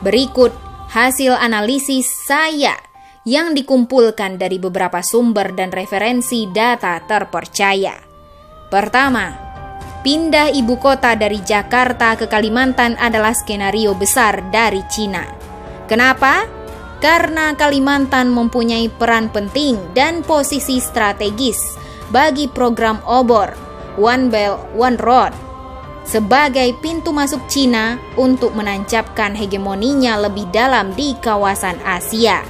Berikut hasil analisis saya yang dikumpulkan dari beberapa sumber dan referensi data terpercaya. Pertama, pindah ibu kota dari Jakarta ke Kalimantan adalah skenario besar dari Cina. Kenapa? Karena Kalimantan mempunyai peran penting dan posisi strategis bagi program obor One Belt One Road sebagai pintu masuk Cina untuk menancapkan hegemoninya lebih dalam di kawasan Asia.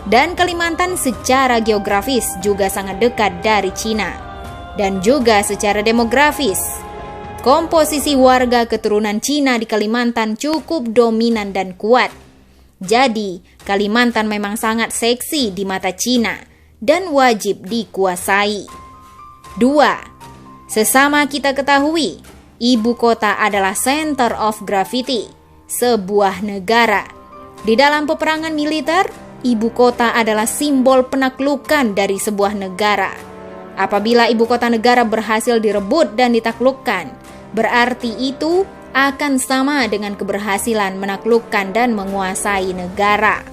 Dan Kalimantan secara geografis juga sangat dekat dari Cina. Dan juga secara demografis, komposisi warga keturunan Cina di Kalimantan cukup dominan dan kuat. Jadi, Kalimantan memang sangat seksi di mata Cina dan wajib dikuasai. 2. Sesama kita ketahui, ibu kota adalah center of gravity sebuah negara. Di dalam peperangan militer, ibu kota adalah simbol penaklukan dari sebuah negara. Apabila ibu kota negara berhasil direbut dan ditaklukkan, berarti itu akan sama dengan keberhasilan menaklukkan dan menguasai negara.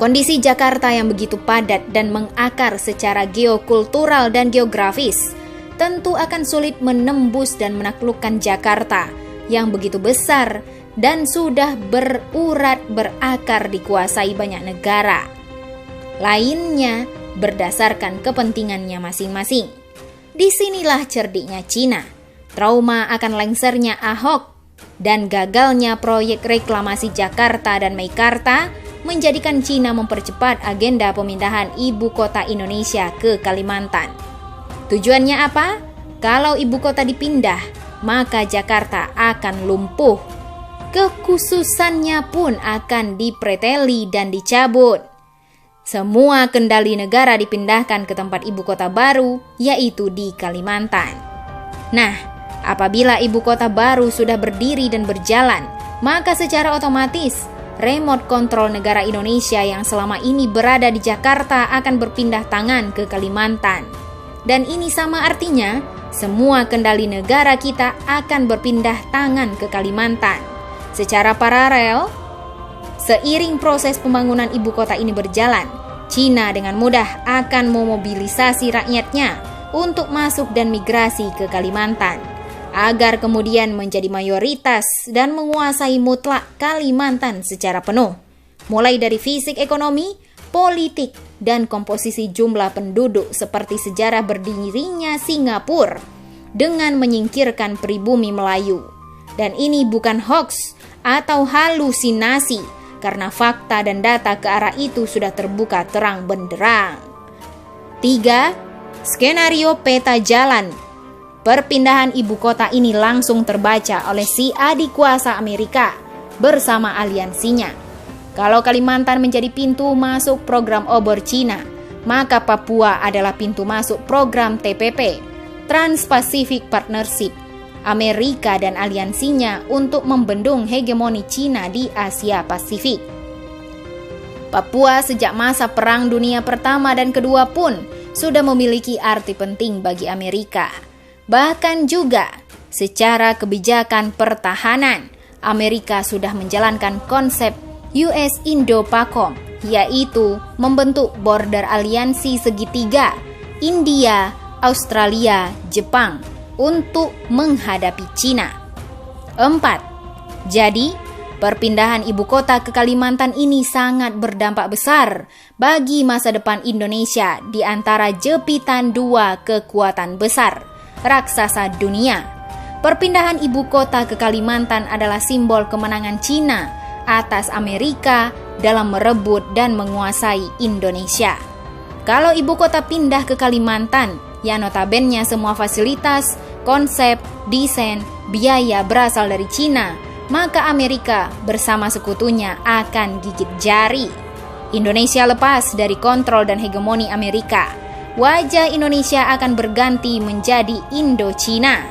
Kondisi Jakarta yang begitu padat dan mengakar secara geokultural dan geografis tentu akan sulit menembus dan menaklukkan Jakarta yang begitu besar dan sudah berurat berakar dikuasai banyak negara lainnya berdasarkan kepentingannya masing-masing. Disinilah cerdiknya Cina. Trauma akan lengsernya Ahok dan gagalnya proyek reklamasi Jakarta dan Meikarta menjadikan Cina mempercepat agenda pemindahan ibu kota Indonesia ke Kalimantan. Tujuannya apa? Kalau ibu kota dipindah, maka Jakarta akan lumpuh. Kekhususannya pun akan dipreteli dan dicabut. Semua kendali negara dipindahkan ke tempat ibu kota baru, yaitu di Kalimantan. Nah, apabila ibu kota baru sudah berdiri dan berjalan, maka secara otomatis remote kontrol negara Indonesia yang selama ini berada di Jakarta akan berpindah tangan ke Kalimantan. Dan ini sama artinya, semua kendali negara kita akan berpindah tangan ke Kalimantan. Secara paralel, seiring proses pembangunan ibu kota ini berjalan, Cina dengan mudah akan memobilisasi rakyatnya untuk masuk dan migrasi ke Kalimantan, agar kemudian menjadi mayoritas dan menguasai mutlak Kalimantan secara penuh, mulai dari fisik ekonomi, politik, dan komposisi jumlah penduduk seperti sejarah berdirinya Singapura dengan menyingkirkan pribumi Melayu. Dan ini bukan hoax atau halusinasi, karena fakta dan data ke arah itu sudah terbuka terang benderang. 3. Skenario peta jalan perpindahan ibu kota ini langsung terbaca oleh si adik kuasa Amerika bersama aliansinya. Kalau Kalimantan menjadi pintu masuk program obor Cina, maka Papua adalah pintu masuk program TPP, Trans-Pacific Partnership, Amerika dan aliansinya untuk membendung hegemoni Cina di Asia Pasifik. Papua sejak masa Perang Dunia Pertama dan Kedua pun sudah memiliki arti penting bagi Amerika. Bahkan juga secara kebijakan pertahanan, Amerika sudah menjalankan konsep US Indo-PACOM, yaitu membentuk border aliansi segitiga India, Australia, Jepang untuk menghadapi Cina. 4. Jadi, perpindahan ibu kota ke Kalimantan ini sangat berdampak besar bagi masa depan Indonesia di antara jepitan dua kekuatan besar raksasa dunia. Perpindahan ibu kota ke Kalimantan adalah simbol kemenangan Cina atas Amerika dalam merebut dan menguasai Indonesia. Kalau ibu kota pindah ke Kalimantan, yang notabene semua fasilitas, konsep, desain, biaya berasal dari Cina, maka Amerika bersama sekutunya akan gigit jari. Indonesia lepas dari kontrol dan hegemoni Amerika. Wajah Indonesia akan berganti menjadi Indo-Cina.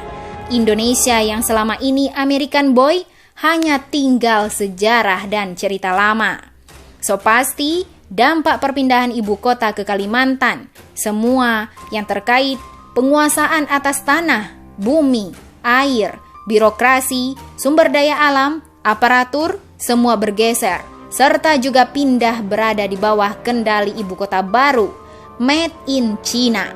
Indonesia yang selama ini American Boy hanya tinggal sejarah dan cerita lama. So pasti dampak perpindahan ibu kota ke Kalimantan, semua yang terkait penguasaan atas tanah, bumi, air, birokrasi, sumber daya alam, Aparatur semua bergeser, serta juga pindah berada di bawah kendali ibu kota baru, made in China.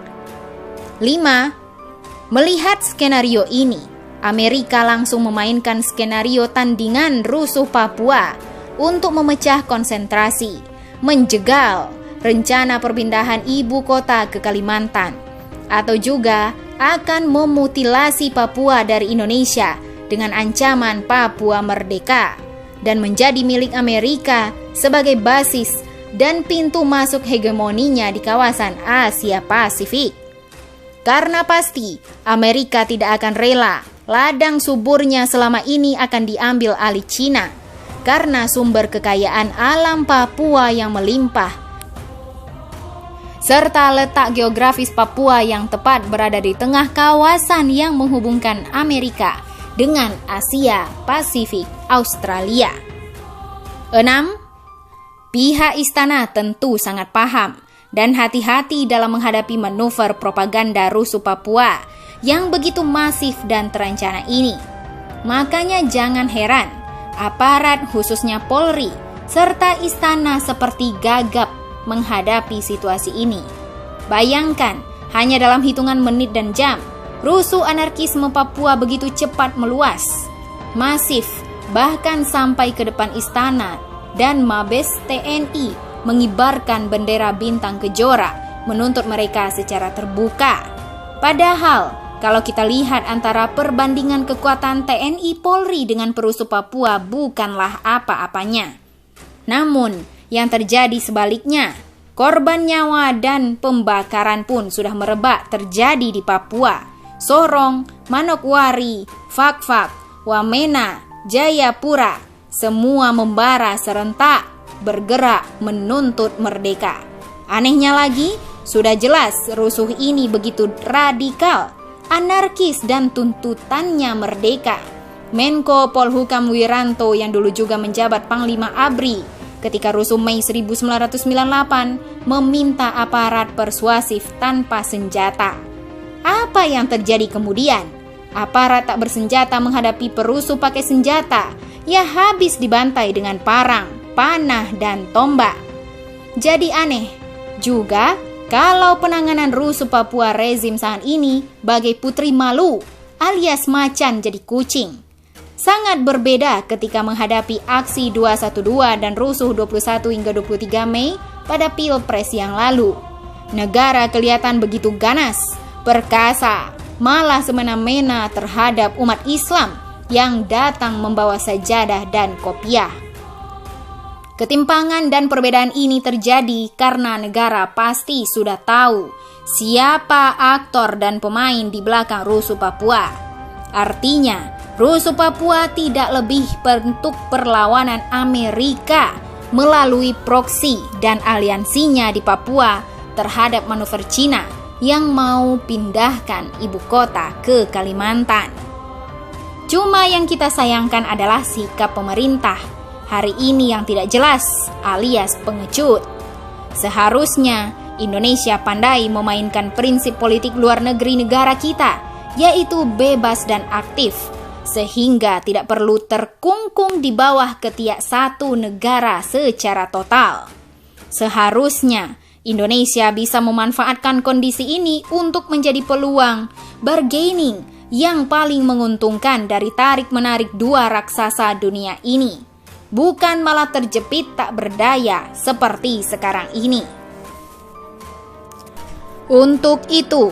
5. Melihat skenario ini, Amerika langsung memainkan skenario tandingan rusuh Papua untuk memecah konsentrasi, menjegal rencana perpindahan ibu kota ke Kalimantan, atau juga akan memutilasi Papua dari Indonesia dengan ancaman Papua merdeka dan menjadi milik Amerika sebagai basis dan pintu masuk hegemoninya di kawasan Asia Pasifik. Karena pasti Amerika tidak akan rela ladang suburnya selama ini akan diambil alih Cina karena sumber kekayaan alam Papua yang melimpah serta letak geografis Papua yang tepat berada di tengah kawasan yang menghubungkan Amerika dengan Asia Pasifik Australia. 6. Pihak istana tentu sangat paham dan hati-hati dalam menghadapi manuver propaganda rusuh Papua yang begitu masif dan terencana ini. Makanya jangan heran, aparat khususnya Polri serta istana seperti gagap menghadapi situasi ini. Bayangkan, hanya dalam hitungan menit dan jam, rusuh anarkisme Papua begitu cepat meluas, masif, bahkan sampai ke depan istana dan Mabes TNI mengibarkan bendera bintang kejora menuntut mereka secara terbuka. Padahal, kalau kita lihat antara perbandingan kekuatan TNI Polri dengan perusuh Papua bukanlah apa-apanya. Namun, yang terjadi sebaliknya, korban nyawa dan pembakaran pun sudah merebak terjadi di Papua. Sorong, Manokwari, Fakfak, Wamena, Jayapura, semua membara serentak bergerak menuntut merdeka. Anehnya lagi, sudah jelas rusuh ini begitu radikal, anarkis dan tuntutannya merdeka. Menko Polhukam Wiranto yang dulu juga menjabat Panglima ABRI ketika rusuh Mei 1998 meminta aparat persuasif tanpa senjata. Apa yang terjadi kemudian? Aparat tak bersenjata menghadapi perusuh pakai senjata, ya habis dibantai dengan parang, panah, dan tombak. Jadi aneh juga kalau penanganan rusuh Papua rezim saat ini bagai putri malu alias macan jadi kucing. Sangat berbeda ketika menghadapi aksi 212 dan rusuh 21 hingga 23 Mei pada Pilpres yang lalu. Negara kelihatan begitu ganas, perkasa, malah semena-mena terhadap umat Islam yang datang membawa sajadah dan kopiah. Ketimpangan dan perbedaan ini terjadi karena negara pasti sudah tahu siapa aktor dan pemain di belakang rusuh Papua. Artinya, rusuh Papua tidak lebih bentuk perlawanan Amerika melalui proksi dan aliansinya di Papua terhadap manuver Cina yang mau pindahkan ibu kota ke Kalimantan. Cuma yang kita sayangkan adalah sikap pemerintah hari ini yang tidak jelas alias pengecut. Seharusnya Indonesia pandai memainkan prinsip politik luar negeri negara kita, yaitu bebas dan aktif, sehingga tidak perlu terkungkung di bawah ketiak satu negara secara total. Seharusnya Indonesia bisa memanfaatkan kondisi ini untuk menjadi peluang bargaining yang paling menguntungkan dari tarik-menarik dua raksasa dunia ini, bukan malah terjepit tak berdaya seperti sekarang ini. Untuk itu,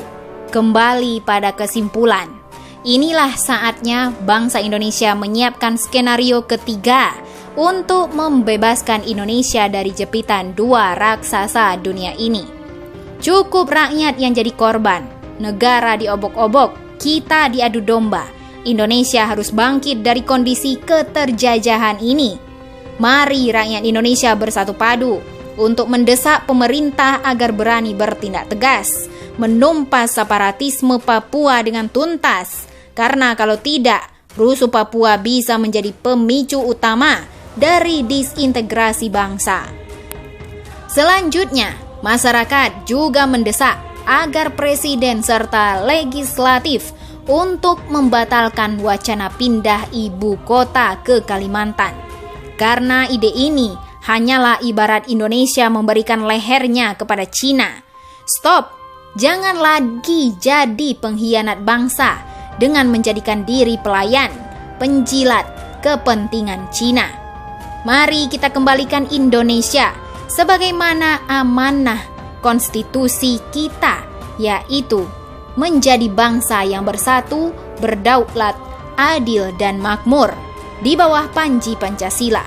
kembali pada kesimpulan, inilah saatnya bangsa Indonesia menyiapkan skenario ketiga untuk membebaskan Indonesia dari jepitan dua raksasa dunia ini. Cukup rakyat yang jadi korban, negara diobok-obok, kita diadu domba. Indonesia harus bangkit dari kondisi keterjajahan ini. Mari rakyat Indonesia bersatu padu untuk mendesak pemerintah agar berani bertindak tegas, menumpas separatisme Papua dengan tuntas. Karena kalau tidak, rusuh Papua bisa menjadi pemicu utama dari disintegrasi bangsa. Selanjutnya, masyarakat juga mendesak agar presiden serta legislatif untuk membatalkan wacana pindah ibu kota ke Kalimantan. Karena ide ini hanyalah ibarat Indonesia memberikan lehernya kepada Cina. Stop! Jangan lagi jadi pengkhianat bangsa dengan menjadikan diri pelayan, penjilat kepentingan Cina. Mari kita kembalikan Indonesia sebagaimana amanah konstitusi kita, yaitu menjadi bangsa yang bersatu, berdaulat, adil dan makmur di bawah panji Pancasila.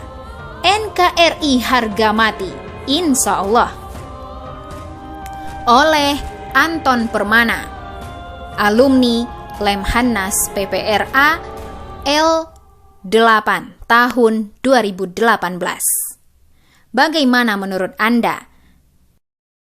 NKRI harga mati, insya Allah. Oleh Anton Permana, alumni Lemhanas PPRA L8 tahun 2018. Bagaimana menurut Anda?